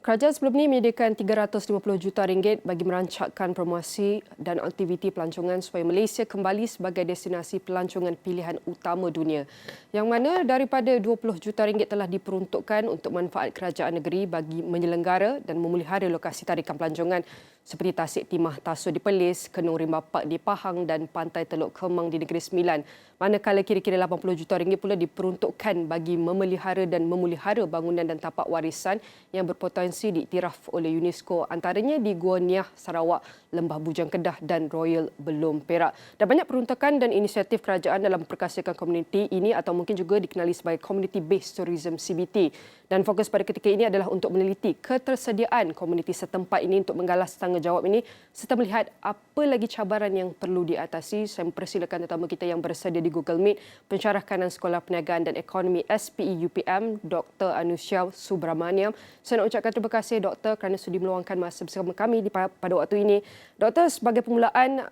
Kerajaan sebelum ini menyediakan RM350 juta bagi merancangkan promosi dan aktiviti pelancongan supaya Malaysia kembali sebagai destinasi pelancongan pilihan utama dunia. Yang mana daripada RM20 juta telah diperuntukkan untuk manfaat kerajaan negeri bagi menyelenggara dan memelihara lokasi tarikan pelancongan seperti Tasik Timah Tasu di Perlis, Kenung Rimba Park di Pahang dan Pantai Teluk Kemang di Negeri Sembilan. Manakala kira-kira RM80 juta pula diperuntukkan bagi memelihara dan memulihara bangunan dan tapak warisan yang berpotensi diiktiraf oleh UNESCO, antaranya di Gua Niah, Sarawak, Lembah Bujang Kedah dan Royal Belum Perak. Dan banyak peruntukan dan inisiatif kerajaan dalam memperkasakan komuniti ini atau mungkin juga dikenali sebagai Community Based Tourism CBT. Dan fokus pada ketika ini adalah untuk meneliti ketersediaan komuniti setempat ini untuk menggalas tanggungjawab ini serta melihat apa lagi cabaran yang perlu diatasi. Saya mempersilakan tetamu kita yang bersedia di Google Meet, Pensyarah Kanan Sekolah Perniagaan dan Ekonomi SPE UPM, Dr. Anusya Subramaniam. Saya nak ucapkan terima kasih Doktor kerana sudi meluangkan masa bersama kami pada waktu ini. Doktor, sebagai permulaan,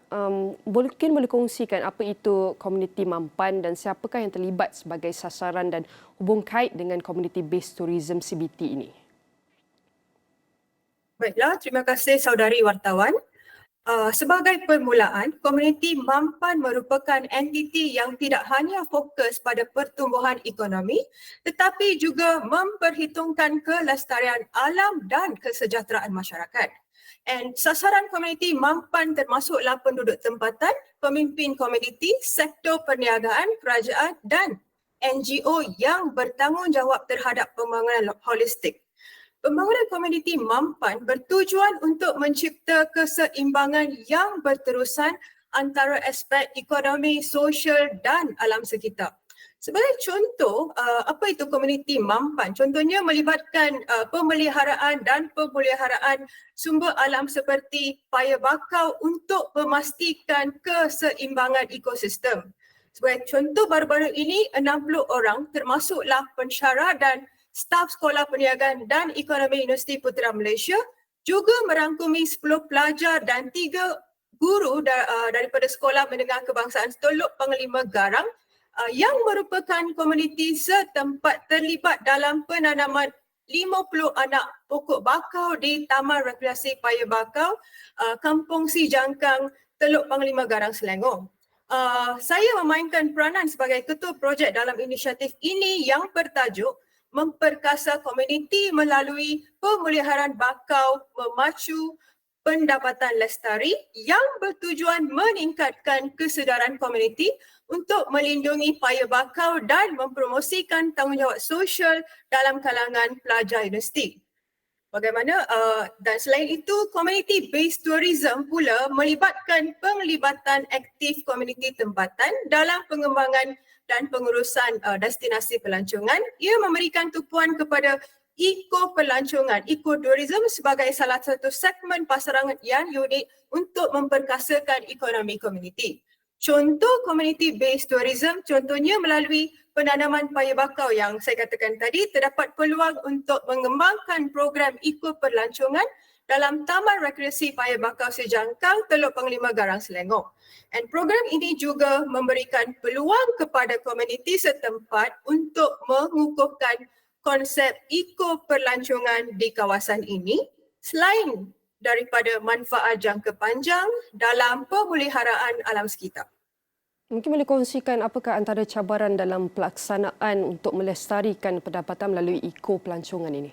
mungkin boleh kongsikan apa itu komuniti mampan dan siapakah yang terlibat sebagai sasaran dan hubung kait dengan Community Based Tourism CBT ini? Baiklah, terima kasih saudari wartawan. Sebagai permulaan, komuniti mampan merupakan entiti yang tidak hanya fokus pada pertumbuhan ekonomi tetapi juga memperhitungkan kelestarian alam dan kesejahteraan masyarakat. Dan sasaran komuniti mampan termasuklah penduduk tempatan, pemimpin komuniti, sektor perniagaan, kerajaan dan NGO yang bertanggungjawab terhadap pembangunan holistik. Pembangunan komuniti mampan bertujuan untuk mencipta keseimbangan yang berterusan antara aspek ekonomi, sosial dan alam sekitar. Sebagai contoh, apa itu komuniti mampan? Contohnya melibatkan pemeliharaan dan pemeliharaan sumber alam seperti paya bakau untuk memastikan keseimbangan ekosistem. Sebagai contoh, baru-baru ini 60 orang termasuklah pensyarah dan staf Sekolah Perniagaan dan Ekonomi Universiti Putra Malaysia juga merangkumi 10 pelajar dan 3 guru daripada Sekolah Menengah Kebangsaan Teluk Panglima Garang yang merupakan komuniti setempat terlibat dalam penanaman 50 anak pokok bakau di Taman Rekreasi Paya Bakau, Kampung Si Jangkang, Teluk Panglima Garang, Selangor. Saya memainkan peranan sebagai ketua projek dalam inisiatif ini yang bertajuk memperkasa komuniti melalui pemeliharaan bakau memacu pendapatan lestari yang bertujuan meningkatkan kesedaran komuniti untuk melindungi paya bakau dan mempromosikan tanggungjawab sosial dalam kalangan pelajar universiti. Bagaimana dan selain itu, community based tourism pula melibatkan penglibatan aktif komuniti tempatan dalam pengembangan dan pengurusan destinasi pelancongan. Ia memberikan tumpuan kepada pelancongan, ekoturism sebagai salah satu segmen pasaran yang unik untuk memperkasakan ekonomi komuniti. Contoh community based tourism contohnya melalui penanaman paya bakau yang saya katakan tadi, terdapat peluang untuk mengembangkan program pelancongan dalam Taman Rekreasi Paya Bakau Sejangkang, Teluk Panglima Garang, Selangor. Dan program ini juga memberikan peluang kepada komuniti setempat untuk mengukuhkan konsep perlancongan di kawasan ini selain daripada manfaat jangka panjang dalam pemeliharaan alam sekitar. Mungkin boleh kongsikan apakah antara cabaran dalam pelaksanaan untuk melestarikan pendapatan melalui pelancongan ini?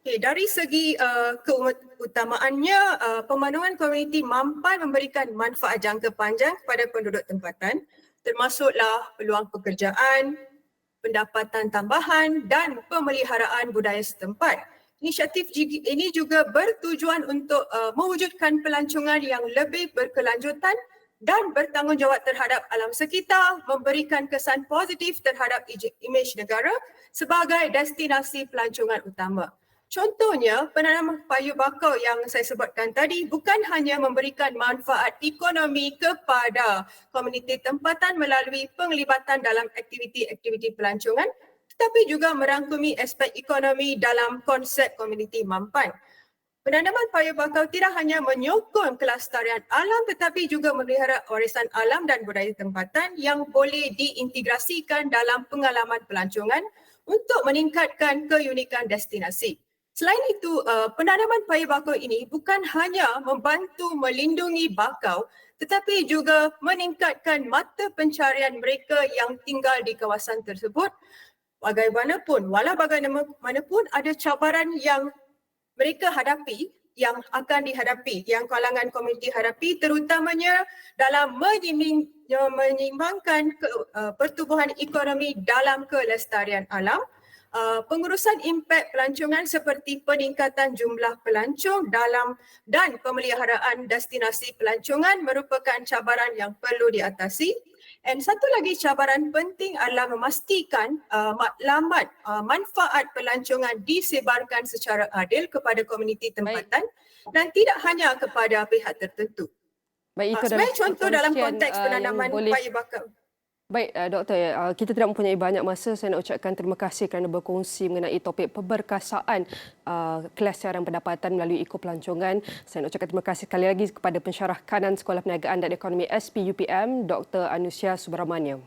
Okay, dari segi keutamaannya, pemanduan komuniti mampan memberikan manfaat jangka panjang kepada penduduk tempatan, termasuklah peluang pekerjaan, pendapatan tambahan dan pemeliharaan budaya setempat. Inisiatif ini juga bertujuan untuk mewujudkan pelancongan yang lebih berkelanjutan dan bertanggungjawab terhadap alam sekitar, memberikan kesan positif terhadap imej negara sebagai destinasi pelancongan utama. Contohnya, penanaman paya bakau yang saya sebutkan tadi bukan hanya memberikan manfaat ekonomi kepada komuniti tempatan melalui penglibatan dalam aktiviti-aktiviti pelancongan, tetapi juga merangkumi aspek ekonomi dalam konsep komuniti mampan. Penanaman paya bakau tidak hanya menyokong kelestarian alam tetapi juga memelihara warisan alam dan budaya tempatan yang boleh diintegrasikan dalam pengalaman pelancongan untuk meningkatkan keunikan destinasi. Selain itu, penanaman paya bakau ini bukan hanya membantu melindungi bakau tetapi juga meningkatkan mata pencarian mereka yang tinggal di kawasan tersebut. Walau bagaimanapun ada cabaran yang mereka hadapi, yang akan dihadapi, yang kalangan komuniti hadapi, terutamanya dalam menyeimbangkan pertumbuhan ekonomi dalam kelestarian alam. Pengurusan impak pelancongan seperti peningkatan jumlah pelancong dan pemeliharaan destinasi pelancongan merupakan cabaran yang perlu diatasi. Dan satu lagi cabaran penting adalah memastikan maklumat manfaat pelancongan disebarkan secara adil kepada komuniti tempatan dan tidak hanya kepada pihak tertentu. Baik, itu Sebagai contoh dalam perkongsian, konteks penanaman paya bakau. Baik, Doktor, kita tidak mempunyai banyak masa. Saya nak ucapkan terima kasih kerana berkongsi mengenai topik peberkasaan kelestarian pendapatan melalui ekopelancongan. Saya nak ucapkan terima kasih sekali lagi kepada pensyarah kanan Sekolah Perniagaan dan Ekonomi SPUPM, Dr. Anusia Subramaniam.